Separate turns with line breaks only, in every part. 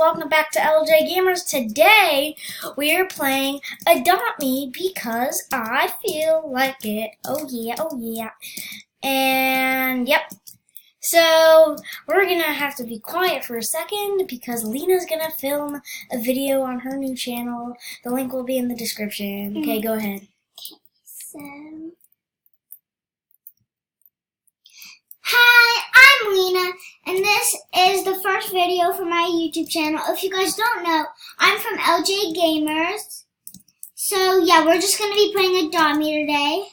welcome back to LJ Gamers. Today we are playing Adopt Me because I feel like it. Oh yeah. And yep. So we're gonna have to be quiet for a second because Lena's gonna film a video on her new channel. The link will be in the description. Okay, go ahead.
So, hi, I'm Lena, and this is the first video for my YouTube channel. If you guys don't know, I'm from LJ Gamers. So yeah, we're just gonna be playing Adopt Me today.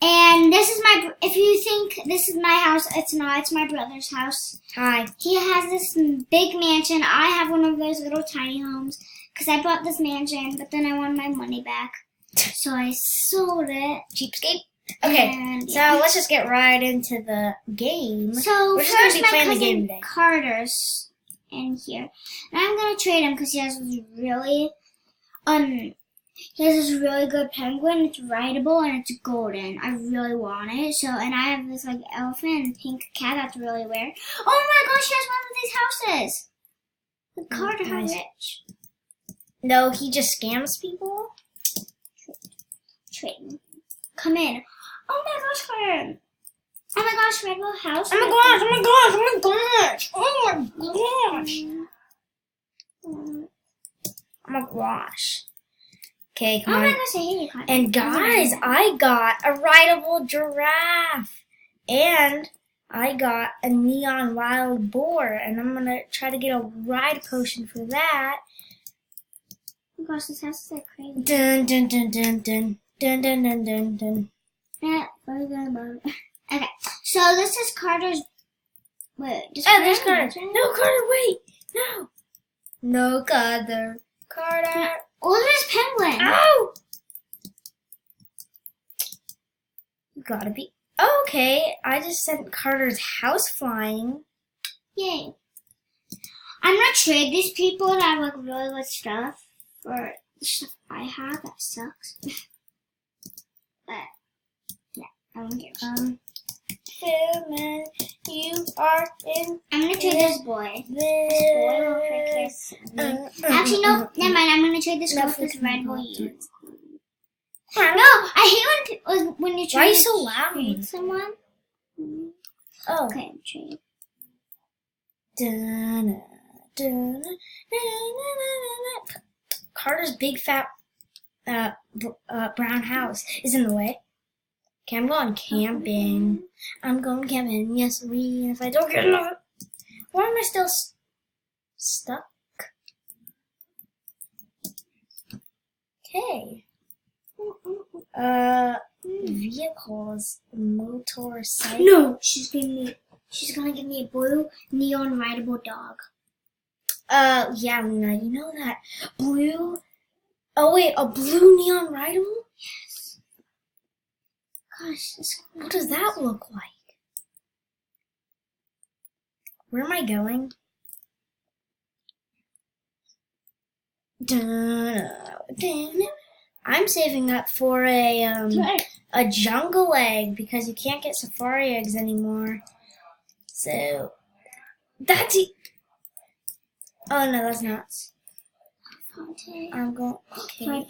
And this is if you think this is my house, it's not. It's my brother's house.
Hi.
He has this big mansion. I have one of those little tiny homes because I bought this mansion, but then I wanted my money back. So I sold it.
Cheapskate. Okay,
And,
so let's just get right into the game.
So
we're just
first,
gonna be
my
playing the
cousin
game today.
Carter's in here, and I'm gonna trade him because he has this really good penguin. It's rideable and it's golden. I really want it. So, and I have this like elephant and pink cat that's really rare. Oh my gosh, he has one of these houses. The Carter
nice.
rich.
No, he just scams people.
Trade. Come in. Oh my gosh, Carter. Oh my gosh, Redwell House.
Oh my gosh. Okay, come
Oh
on.
my gosh, I hate you, Carter.
And guys, I got a rideable giraffe. And I got a neon wild boar. And I'm going to try to get a ride potion for that.
Oh my gosh, this house is like crazy.
Dun dun dun dun dun. Dun dun dun dun dun.
Okay, so this is Carter's. Wait,
there's Carter. No, Carter, wait. No. No, Carter. Carter.
Oh, there's Penguin.
Ow! You gotta be. Okay, I just sent Carter's house flying.
Yay. I'm gonna trade these people that have like really good stuff for the stuff I have that sucks. But yeah, I won't get
Filming, you are in.
I'm gonna trade this boy.
This
boy will take care of me. Actually, no, never mind. I'm gonna trade this girl with this red boy. No, I hate when you trade.
Why are you so loud?
Trade someone.
Oh.
Okay, trade.
Dun, dun, dun, Carter's big fat brown house is in the way. Okay, I'm going camping. I'm going camping. Yes, we. If I don't get enough, why am I still stuck? Okay. Vehicles, motorcycle.
No, she's gonna give me a blue neon rideable dog.
Yeah, Lena, you know that blue. Oh wait, a blue neon rideable?
Yes. Gosh,
what does that look like? Where am I going? I'm saving up for a jungle egg because you can't get safari eggs anymore. So that's it. Oh no, that's not. I'm going. Okay.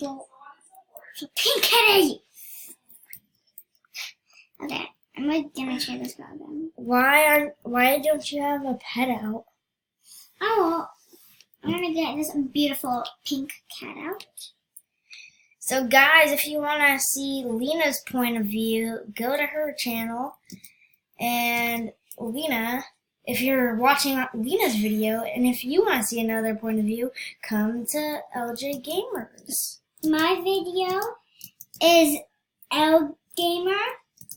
Pink kitty. Okay, I'm gonna try this guy then.
Why don't you have a pet out?
Oh, well, I'm gonna get this beautiful pink cat out.
So guys, if you want to see Lena's point of view, go to her channel. And Lena, if you're watching Lena's video, and if you want to see another point of view, come to LJ Gamers.
My video is L Gamer.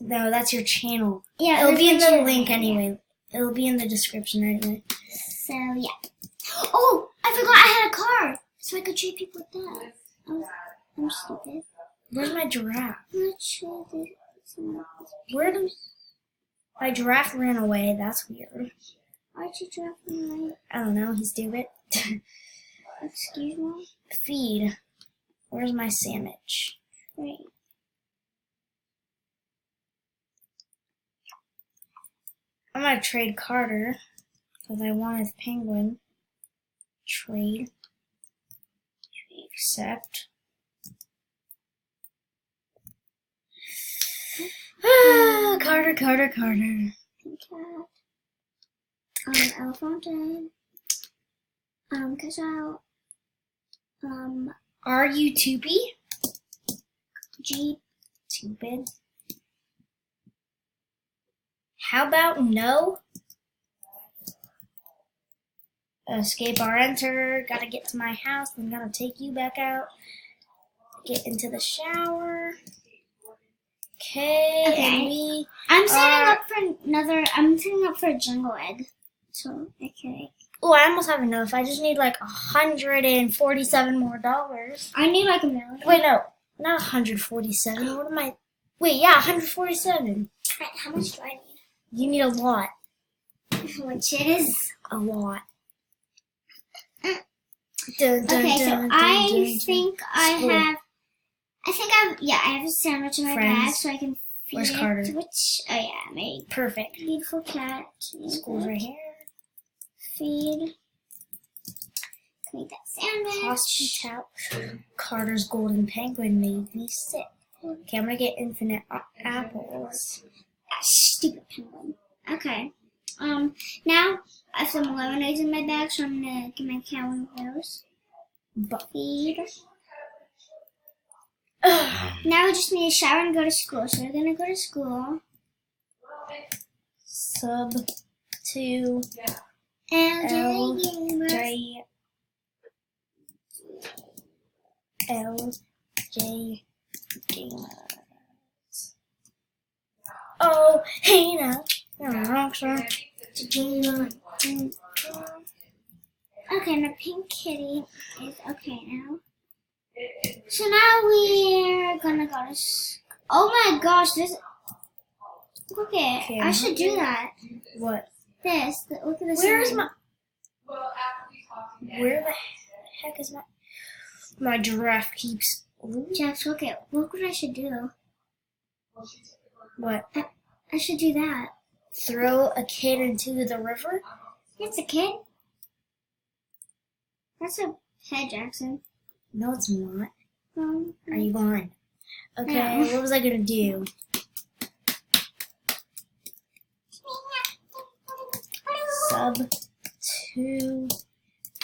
No, that's your channel.
Yeah,
it'll be in the link anyway. It'll be in the description anyway.
So yeah. Oh, I forgot I had a car, so I could trade people with that. I'm stupid.
Where's my giraffe?
Where did
my giraffe ran away? That's weird.
Why'd you giraffe run away?
I don't know. He's stupid.
Excuse me.
Feed. Where's my sandwich?
Wait.
I'm gonna trade Carter because I want his penguin. Trade. Accept. Carter.
Pink cat. Elephant. Cash out.
Are you Toopy?
Jeep.
Stupid. How about no? Escape or enter. Gotta get to my house. I'm gonna take you back out. Get into the shower. Okay, and we
I'm setting up for a jungle egg. So, okay.
Oh, I almost have enough. I just need like $147 more.
I need like $1 million.
Wait, no, not 147. What am I? Wait, yeah, 147.
How much do I need?
You need a lot.
Which is
A lot.
okay. So I think I have a sandwich in my bag, so I can feed
Where's
it.
Carter?
My
Perfect.
beautiful cat.
School's right here.
Feed. Make that sandwich.
Hospital. Carter's golden penguin made me sick. Okay, I'm gonna get infinite apples.
That stupid penguin. Okay. Now I have some lemonades in my bag, so I'm gonna give my cat one of those.
But
Feed. Now we just need to shower and go to school. So we're gonna go to school.
sub to
LJ
Gamers. Oh, hey now.
Okay, my pink kitty is okay now. So now we're gonna go to oh my gosh, this look at
Okay,
I should do that.
What?
Look at this.
Where's my Where the heck is my giraffe keeps
Jax, look what I should do.
what?
I should do that.
Throw a kid into the river?
It's a kid. That's a head, Jackson.
No, it's not. Are you blind? Okay,
No.
what was I gonna do? Sub to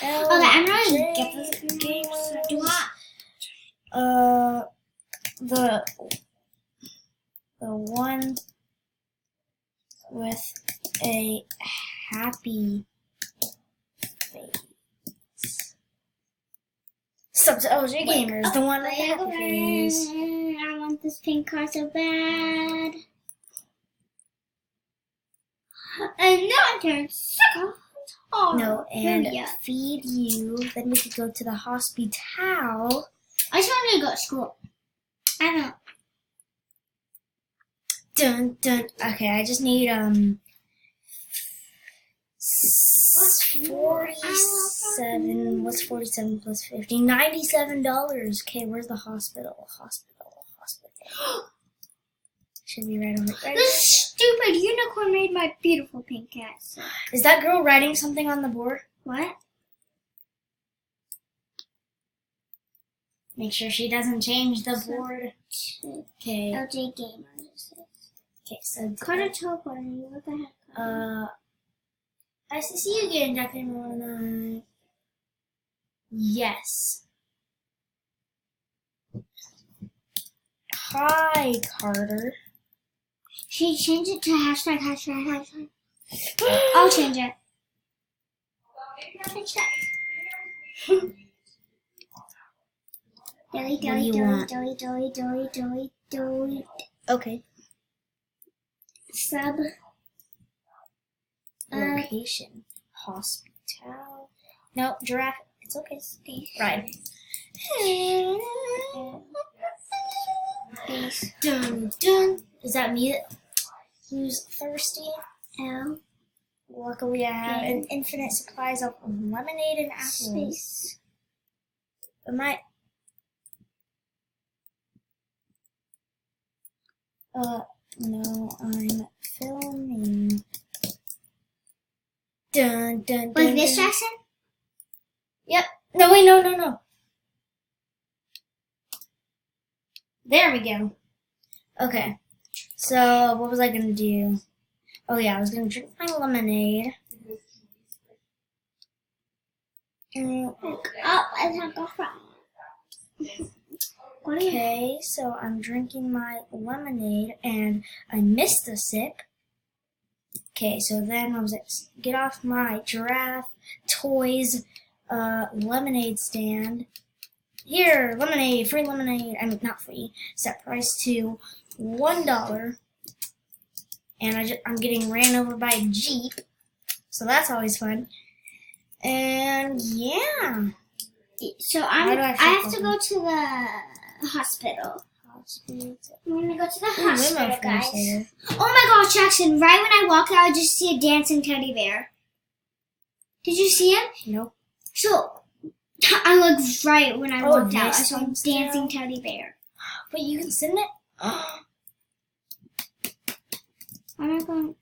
Okay, I'm not gonna get this game. So do I?
The one with a happy face. Sub to LJ Gamers, the one with the happy face.
I want this pink car so bad. And now I turn sucker. Oh,
No, and
yeah.
feed you. Then we could go to the hospital.
I just wanted to go to school. I don't.
Dun dun. Okay, I just need 47. What's 47 plus 50? $97. Okay, where's the hospital? Hospital. Should be right on it. Right.
This stupid unicorn made my beautiful pink cat. So.
Is that girl writing something on the board?
What?
Make sure she doesn't change the board. Okay.
LJ Gamers.
Okay, so
Carter teleported you. What the heck?
I see you again, Dr. Mona. Yes. Hi, Carter.
She changed it to hashtag. I'll change it. Change that. Dolly.
Okay.
Sub.
Location. Hospital. No, giraffe. It's okay. Ride. Dun dun. Is that me who's thirsty?
L.
Luckily, I have an infinite supplies of lemonade and apples.
Space.
But my no, I'm filming. Dun dun dun.
Like this,
dun.
Jackson?
Yep. No, wait, no. There we go. Okay. So, what was I going to do? Oh, yeah, I was going to drink my lemonade.
Oh, I have got from.
Okay, so I'm drinking my lemonade and I missed a sip. Okay, so then I was like, get off my Giraffe Toys lemonade stand. Here, lemonade, free lemonade. I mean, not free. Set price to $1. And I'm getting ran over by a Jeep. So that's always fun. And yeah.
So
How do I
I have to
flip
go to the hospital.
Hospital.
I'm gonna go to the
Ooh,
hospital,
limo
guys.
later.
Oh my gosh, Jackson! Right when I walk out, I just see a dancing teddy bear. Did you see him?
Nope.
So I looked right when I walked out. I
this
saw a
one's
dancing
down.
teddy bear.
Wait, you can send it?
What am I going?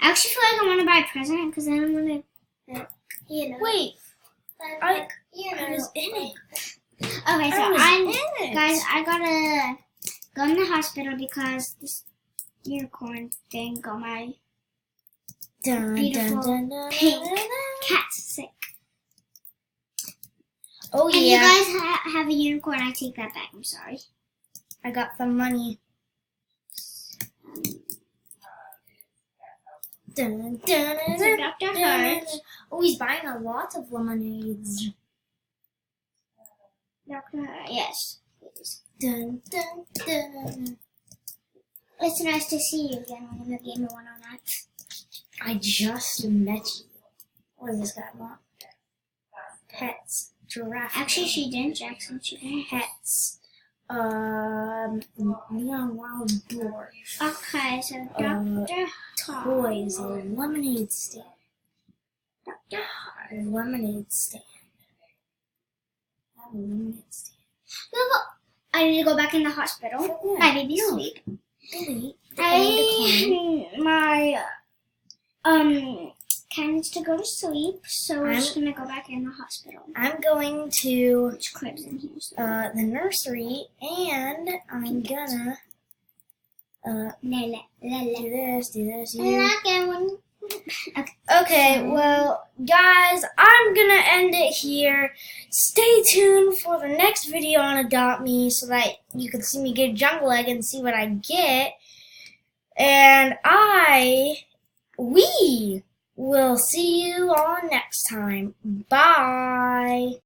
I actually feel like I want to buy a present because then I'm gonna,
Wait, I was in it.
Okay, so guys, I gotta go in the hospital because this unicorn thing got my
Dun,
beautiful
dun, dun, dun,
pink
dun, dun.
cat sick.
Oh
And you
yeah,
guys have a unicorn, I take that back. I'm sorry.
I got the money. Dun, dun, dun,
So
dun,
Dr.
dun, dun,
Hart.
dun. Oh, he's buying a lot of lemonades.
Dr. Hart, yes. Please.
Dun, dun, dun.
It's nice to see you again on the Gamer 109.
I just met you. What does this guy want? Pets. Giraffe.
Actually, she didn't, Jackson. She didn't.
Pets. Neon Wild Dwarf.
Okay, so Dr. Hart.
Toys. A lemonade stand.
Dr. Hart.
A lemonade stand. I have a lemonade stand.
Look, I need to go back in the hospital.
Yeah.
My baby's
No.
asleep.
Delete. Decline.
My cat needs to go to sleep, so we're just gonna go back in the hospital.
I'm going to
Which crib's in here? So.
the nursery and I'm gonna
Lele, lele.
do this,
I
you.
like it when.
Okay, well, guys, I'm gonna end it here. Stay tuned for the next video on Adopt Me so that you can see me get a jungle egg and see what I get. And we will see you all next time. Bye.